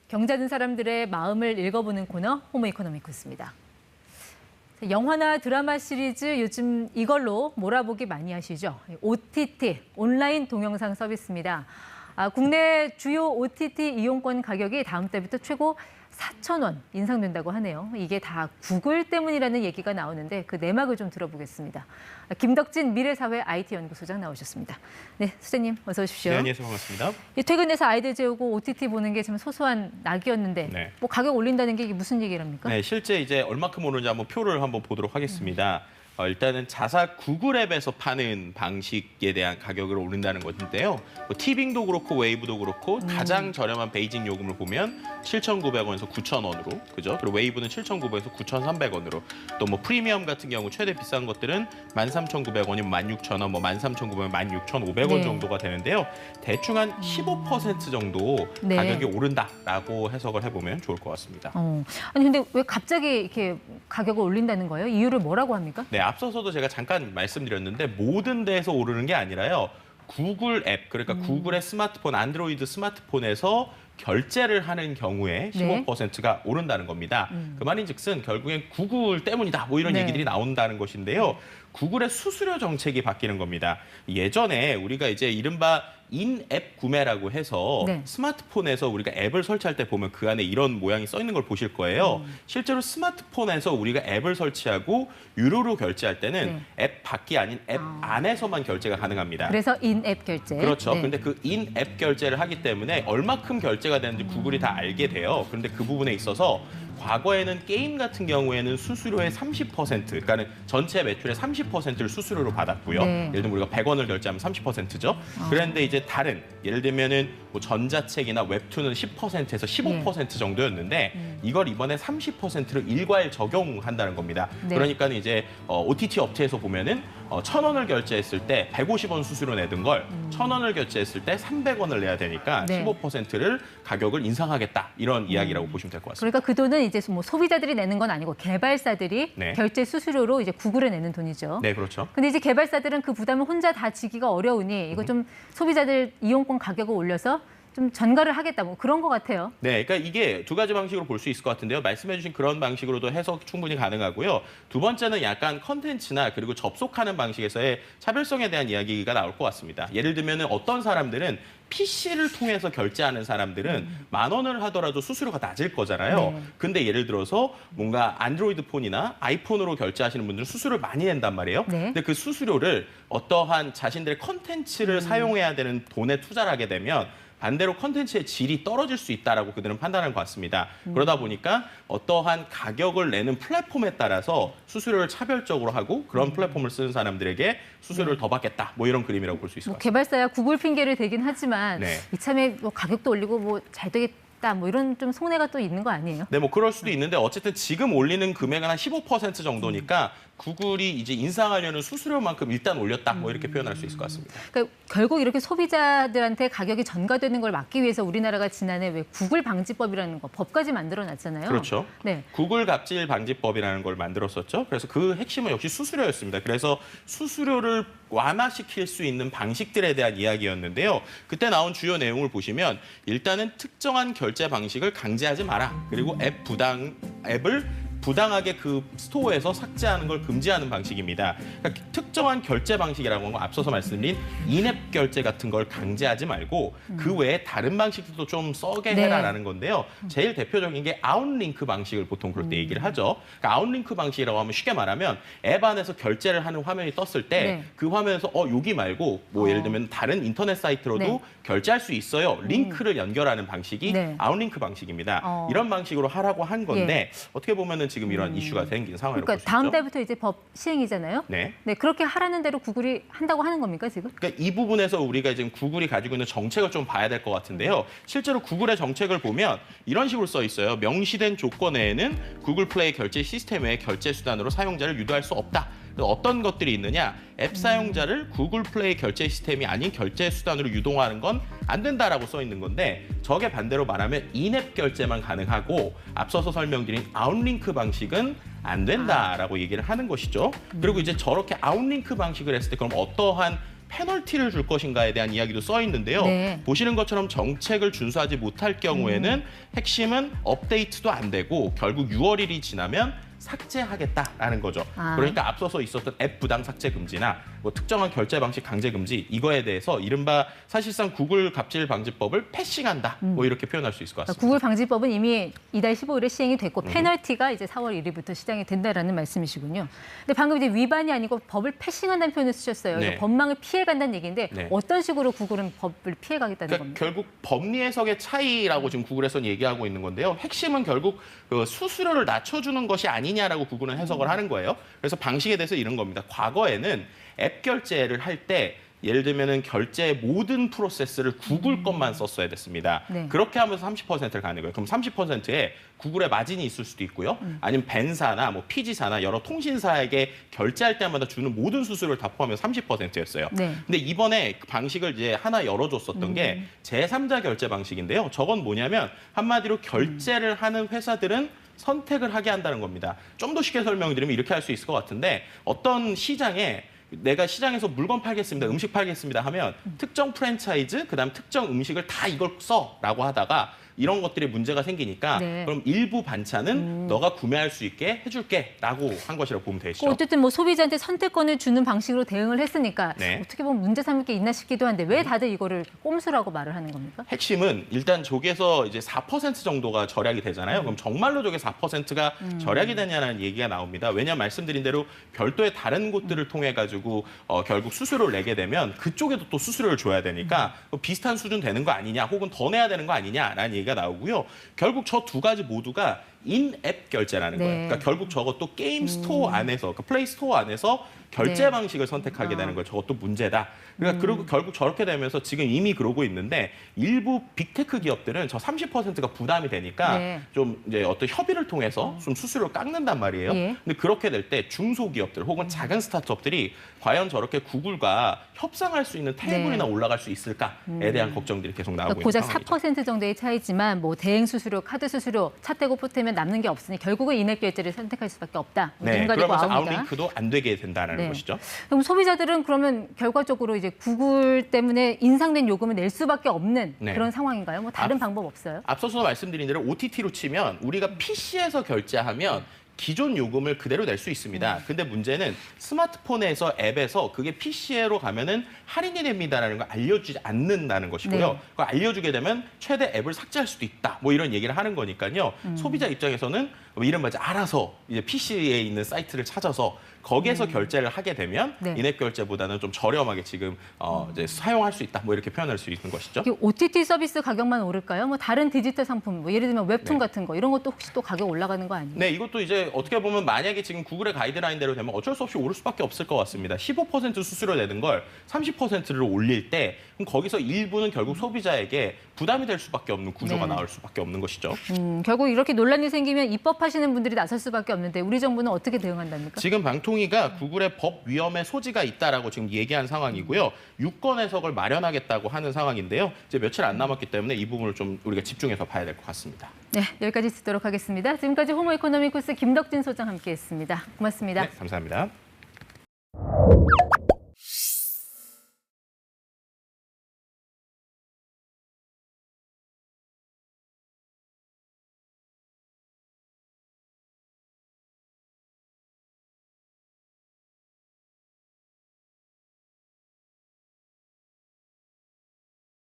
경자든 사람들의 마음을 읽어보는 코너 호모 이코노미크스입니다. 영화나 드라마 시리즈 요즘 이걸로 몰아보기 많이 하시죠? OTT, 온라인 동영상 서비스입니다. 국내 주요 OTT 이용권 가격이 다음 달부터 최고 4,000원 인상된다고 하네요. 이게 다 구글 때문이라는 얘기가 나오는데 그 내막을 좀 들어보겠습니다. 김덕진 미래사회 IT연구소장 나오셨습니다. 네, 소장님 어서 오십시오. 네, 안녕하세요. 반갑습니다. 퇴근해서 아이들 재우고 OTT 보는 게 좀 소소한 낙이었는데 네. 뭐 가격 올린다는 게 이게 무슨 얘기랍니까? 네, 실제 이제 얼마큼 오르는지 한번 표를 한번 보도록 하겠습니다. 일단은 자사 구글 앱에서 파는 방식에 대한 가격을 올린다는 것인데요. 티빙도 그렇고 웨이브도 그렇고 가장 저렴한 베이직 요금을 보면 7,900원에서 9,000원으로, 그죠? 그리고 웨이브는 7,900원에서 9,300원으로, 또 뭐 프리미엄 같은 경우 최대 비싼 것들은 13,900원이면 16,000원, 뭐 13,900원, 16,500원 네. 정도가 되는데요. 대충 한 15% 정도 네. 가격이 오른다라고 해석을 해보면 좋을 것 같습니다. 아니 근데 왜 갑자기 이렇게 가격을 올린다는 거예요? 이유를 뭐라고 합니까? 네, 앞서서도 제가 잠깐 말씀드렸는데 모든 데에서 오르는 게 아니라요. 구글 앱, 그러니까 구글의 스마트폰, 안드로이드 스마트폰에서 결제를 하는 경우에 15%가 오른다는 겁니다. 그 말인즉슨 결국엔 구글 때문이다, 뭐 이런 네. 얘기들이 나온다는 것인데요. 구글의 수수료 정책이 바뀌는 겁니다. 예전에 우리가 이제 이른바 인앱 구매라고 해서 네. 스마트폰에서 우리가 앱을 설치할 때 보면 그 안에 이런 모양이 써 있는 걸 보실 거예요. 실제로 스마트폰에서 우리가 앱을 설치하고 유료로 결제할 때는 앱 밖이 아닌 앱 안에서만 결제가 가능합니다. 그래서 인앱 결제. 그렇죠. 네. 근데 그 인앱 결제를 하기 때문에 얼마큼 결제가 되는지 구글이 다 알게 돼요. 그런데 그 부분에 있어서 과거에는 게임 같은 경우에는 수수료의 30%, 그러니까는 전체 매출의 30%를 수수료로 받았고요. 네. 예를 들면 우리가 100원을 결제하면 30%죠. 그런데 이제 다른, 예를 들면은 뭐 전자책이나 웹툰은 10%에서 15% 정도였는데 이걸 이번에 30%로 일괄 적용한다는 겁니다. 네. 그러니까 이제 OTT 업체에서 보면은 1,000원을 결제했을 때 150원 수수료 내던 걸 1,000원을 결제했을 때 300원을 내야 되니까 네. 15%를 가격을 인상하겠다, 이런 이야기라고 보시면 될 것 같습니다. 그러니까 그 돈은 이제 뭐 소비자들이 내는 건 아니고 개발사들이 네. 결제 수수료로 이제 구글에 내는 돈이죠. 네, 그렇죠. 근데 이제 개발사들은 그 부담을 혼자 다 지기가 어려우니 이거 좀 소비자들 이용권 가격을 올려서 좀 전가를 하겠다, 뭐 그런 것 같아요. 네, 그러니까 이게 두 가지 방식으로 볼 수 있을 것 같은데요. 말씀해주신 그런 방식으로도 해석 충분히 가능하고요. 두 번째는 약간 컨텐츠나 그리고 접속하는 방식에서의 차별성에 대한 이야기가 나올 것 같습니다. 예를 들면 어떤 사람들은 PC를 통해서 결제하는 사람들은 10,000원을 하더라도 수수료가 낮을 거잖아요. 네. 근데 예를 들어서 뭔가 안드로이드 폰이나 아이폰으로 결제하시는 분들은 수수료를 많이 낸단 말이에요. 네. 근데 그 수수료를 어떠한 자신들의 컨텐츠를 사용해야 되는 돈에 투자를 하게 되면 반대로 컨텐츠의 질이 떨어질 수 있다라고 그들은 판단한 것 같습니다. 그러다 보니까 어떠한 가격을 내는 플랫폼에 따라서 수수료를 차별적으로 하고 그런 플랫폼을 쓰는 사람들에게 수수료를 더 받겠다, 뭐 이런 그림이라고 볼 수 있을 것 같습니다. 개발사야 구글 핑계를 대긴 하지만 네. 이참에 뭐 가격도 올리고 뭐 잘 되겠다, 뭐 이런 좀 속내가 또 있는 거 아니에요? 네, 뭐 그럴 수도 있는데 어쨌든 지금 올리는 금액은 한 15% 정도니까 구글이 이제 인상하려는 수수료만큼 일단 올렸다, 뭐 이렇게 표현할 수 있을 것 같습니다. 그러니까 결국 이렇게 소비자들한테 가격이 전가되는 걸 막기 위해서 우리나라가 지난해 왜 구글 방지법이라는 거 법까지 만들어놨잖아요. 그렇죠. 네. 구글 갑질 방지법이라는 걸 만들었었죠. 그래서 그 핵심은 역시 수수료였습니다. 그래서 수수료를 완화시킬 수 있는 방식들에 대한 이야기였는데요. 그때 나온 주요 내용을 보시면 일단은 특정한 결제 방식을 강제하지 마라. 그리고 앱을 부당하게 그 스토어에서 삭제하는 걸 금지하는 방식입니다. 그러니까 특정한 결제 방식이라고 하는 건 앞서서 말씀드린 인앱 결제 같은 걸 강제하지 말고 그 외에 다른 방식들도 좀 써게 해라라는 건데요. 제일 대표적인 게 아웃링크 방식을 보통 그럴 때 얘기를 하죠. 그러니까 아웃링크 방식이라고 하면 쉽게 말하면 앱 안에서 결제를 하는 화면이 떴을 때 그 화면에서 여기 말고 뭐 예를 들면 다른 인터넷 사이트로도 결제할 수 있어요. 링크를 연결하는 방식이 아웃링크 방식입니다. 이런 방식으로 하라고 한 건데 어떻게 보면은 지금 이런 이슈가 생긴 상황이라고 볼 수 그러니까 있죠. 다음 달부터 이제 법 시행이잖아요. 네. 네, 그렇게 하라는 대로 구글이 한다고 하는 겁니까, 지금? 그러니까 이 부분에서 우리가 지금 구글이 가지고 있는 정책을 좀 봐야 될 것 같은데요. 실제로 구글의 정책을 보면 이런 식으로 써 있어요. 명시된 조건에는 구글 플레이 결제 시스템 외의 결제 수단으로 사용자를 유도할 수 없다. 어떤 것들이 있느냐? 앱 사용자를 구글 플레이 결제 시스템이 아닌 결제 수단으로 유동하는 건 안 된다라고 써 있는 건데 저게 반대로 말하면 인앱 결제만 가능하고 앞서서 설명드린 아웃링크 방식은 안 된다라고 얘기를 하는 것이죠. 그리고 이제 저렇게 아웃링크 방식을 했을 때 그럼 어떠한 페널티를 줄 것인가에 대한 이야기도 써 있는데요. 네. 보시는 것처럼 정책을 준수하지 못할 경우에는 핵심은 업데이트도 안 되고 결국 6월 1일이 지나면 삭제하겠다라는 거죠. 아. 그러니까 앞서서 있었던 앱 부당 삭제 금지나 뭐 특정한 결제 방식 강제 금지 이거에 대해서 이른바 사실상 구글 갑질 방지법을 패싱한다. 뭐 이렇게 표현할 수 있을 것 같습니다. 구글 방지법은 이미 이달 15일에 시행이 됐고 페널티가 이제 4월 1일부터 시행이 된다라는 말씀이시군요. 근데 방금 이제 위반이 아니고 법을 패싱한다는 표현을 쓰셨어요. 네. 그러니까 법망을 피해간다는 얘기인데 네. 어떤 식으로 구글은 법을 피해가겠다는 그러니까 겁니까? 결국 법리 해석의 차이라고 지금 구글에서는 얘기하고 있는 건데요. 핵심은 결국 그 수수료를 낮춰주는 것이 아니냐라고 구글은 해석을 하는 거예요. 그래서 방식에 대해서 이런 겁니다. 과거에는 앱 결제를 할 때 예를 들면은 결제의 모든 프로세스를 구글 것만 썼어야 됐습니다. 네. 그렇게 하면서 30%를 가는 거예요. 그럼 30%에 구글의 마진이 있을 수도 있고요. 아니면 벤사나 뭐 피지사나 여러 통신사에게 결제할 때마다 주는 모든 수수료를 다 포함해서 30%였어요. 네. 근데 이번에 그 방식을 이제 하나 열어줬었던 게 제3자 결제 방식인데요. 저건 뭐냐면 한마디로 결제를 하는 회사들은 선택을 하게 한다는 겁니다. 좀 더 쉽게 설명드리면 이렇게 할 수 있을 것 같은데 어떤 시장에 내가 시장에서 물건 팔겠습니다, 음식 팔겠습니다 하면 특정 프랜차이즈, 그다음 특정 음식을 다 이걸 써라고 하다가 이런 것들이 문제가 생기니까 네. 그럼 일부 반찬은 너가 구매할 수 있게 해줄게라고 한 것이라고 보면 되시죠. 어쨌든 뭐 소비자한테 선택권을 주는 방식으로 대응을 했으니까 네. 어떻게 보면 문제 삼을 게 있나 싶기도 한데 왜 다들 이거를 꼼수라고 말을 하는 겁니까? 핵심은 일단 저기에서 이제 4% 정도가 절약이 되잖아요. 그럼 정말로 저게 4%가 절약이 되냐는 얘기가 나옵니다. 왜냐하면 말씀드린 대로 별도의 다른 곳들을 통해 가지고 결국 수수료를 내게 되면 그쪽에도 또 수수료를 줘야 되니까 비슷한 수준 되는 거 아니냐, 혹은 더 내야 되는 거 아니냐라는 얘기가 나오고요. 결국 저 두 가지 모두가 인앱 결제라는 네. 거예요. 그러니까 결국 저것도 게임 스토어 안에서, 그 플레이 스토어 안에서 결제 네. 방식을 선택하게 되는 거예요. 저것도 문제다. 그러니까 그리고 결국 저렇게 되면서 지금 이미 그러고 있는데 일부 빅테크 기업들은 저 30%가 부담이 되니까 네. 좀 이제 어떤 협의를 통해서 좀 수수료를 깎는단 말이에요. 예. 근데 그렇게 될 때 중소기업들 혹은 작은 스타트업들이 과연 저렇게 구글과 협상할 수 있는 테이블이나 네. 올라갈 수 있을까에 대한 걱정들이 계속 나오고 그러니까 고작 있는 상황이죠. 4% 정도의 차이지만 뭐 대행 수수료, 카드 수수료, 차 떼고 포태면 남는 게 없으니 결국은 인앱 결제를 선택할 수밖에 없다. 네, 눈 가리고 그러면서 아웃이다. 아웃링크도 안 되게 된다는 네. 것이죠. 그럼 소비자들은 그러면 결과적으로 이제 구글 때문에 인상된 요금을 낼 수밖에 없는 네. 그런 상황인가요? 뭐 다른 방법 없어요? 앞서서 말씀드린 대로 OTT로 치면 우리가 PC에서 결제하면 기존 요금을 그대로 낼 수 있습니다. 근데 문제는 스마트폰에서 앱에서 그게 PC로 가면은 할인이 됩니다라는 걸 알려주지 않는다는 것이고요. 네. 그걸 알려주게 되면 최대 앱을 삭제할 수도 있다. 뭐 이런 얘기를 하는 거니까요. 소비자 입장에서는 이른바 알아서 이제 PC에 있는 사이트를 찾아서 거기에서 결제를 하게 되면 네. 인앱 결제보다는 좀 저렴하게 지금 이제 사용할 수 있다. 뭐 이렇게 표현할 수 있는 것이죠. 이게 OTT 서비스 가격만 오를까요? 뭐 다른 디지털 상품, 뭐 예를 들면 웹툰 네. 같은 거 이런 것도 혹시 또 가격 올라가는 거 아니에요? 네, 이것도 이제 어떻게 보면 만약에 지금 구글의 가이드라인대로 되면 어쩔 수 없이 오를 수밖에 없을 것 같습니다. 15% 수수료 내는 걸 30%를 올릴 때 그럼 거기서 일부는 결국 소비자에게 부담이 될 수밖에 없는 구조가 네. 나올 수밖에 없는 것이죠. 결국 이렇게 논란이 생기면 입법하시는 분들이 나설 수밖에 없는데 우리 정부는 어떻게 대응한답니까? 지금 방통위가 구글의 법 위험의 소지가 있다라고 지금 얘기한 상황이고요. 유권 해석을 마련하겠다고 하는 상황인데요. 이제 며칠 안 남았기 때문에 이 부분을 좀 우리가 집중해서 봐야 될 것 같습니다. 네, 여기까지 듣도록 하겠습니다. 지금까지 호모이코노미쿠스 김덕진 소장 함께했습니다. 고맙습니다. 네, 감사합니다.